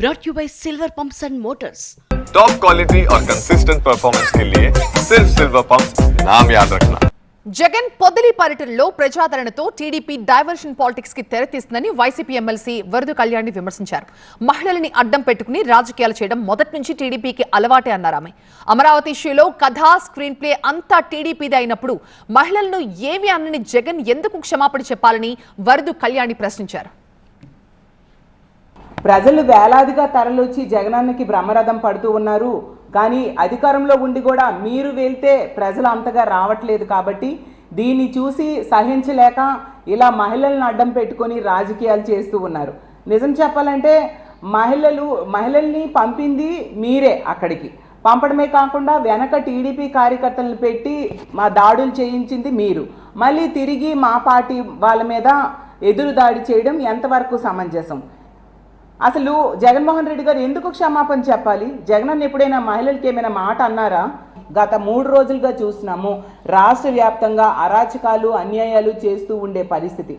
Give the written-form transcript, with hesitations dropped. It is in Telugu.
brought you by Silver Pumps and Motors. Top quality और कंसिस्टेंट परफॉर्मेंस के लिए सिर्फ सिल्वर पंप्स नाम याद रखना. జగన్ పొదిలి పర్యటనలో ప్రజాదరణతో టీడీపీ డైవర్షన్ పాలిటిక్స్ కి తెరతీస్తుందని వైసీపీ ఎమ్మెల్సీ వరదు కళ్యాణి విమర్శించారు. మహిళల్ని అడ్డం పెట్టుకుని రాజకీయాలు చేయడం మొదటి నుంచి టీడీపీకి అలవాటే అన్నారు ఆమె. అమరావతి ఇష్యూలో కథ స్క్రీన్ ప్లే అంతా టీడీపీదే అయినప్పుడు మహిళలను ఏమి అనని జగన్ ఎందుకు క్షమాపణ చెప్పాలని వరదు కళ్యాణి ప్రశ్నించారు. ప్రజలు వేలాదిగా తరలొచ్చి జగనన్నకి బ్రహ్మరథం పడుతూ ఉన్నారు. కానీ అధికారంలో ఉండి కూడా మీరు వెళ్తే ప్రజలు అంతగా రావట్లేదు. కాబట్టి దీన్ని చూసి సహించలేక ఇలా మహిళలను అడ్డం పెట్టుకొని రాజకీయాలు చేస్తూ ఉన్నారు. నిజం చెప్పాలంటే మహిళల్ని పంపింది మీరే, అక్కడికి పంపడమే కాకుండా వెనక టీడీపీ కార్యకర్తలను పెట్టి మా దాడులు చేయించింది మీరు. మళ్ళీ తిరిగి మా పార్టీ వాళ్ళ మీద ఎదురు దాడి చేయడం ఎంతవరకు సమంజసం? అసలు జగన్మోహన్ రెడ్డి గారు ఎందుకు క్షమాపణ చెప్పాలి? జగనన్న ఎప్పుడైనా మహిళలకి ఏమైనా మాట అన్నారా? గత 3 రోజులుగా చూస్తున్నాము రాష్ట్ర వ్యాప్తంగా అరాచకాలు అన్యాయాలు చేస్తూ ఉండే పరిస్థితి.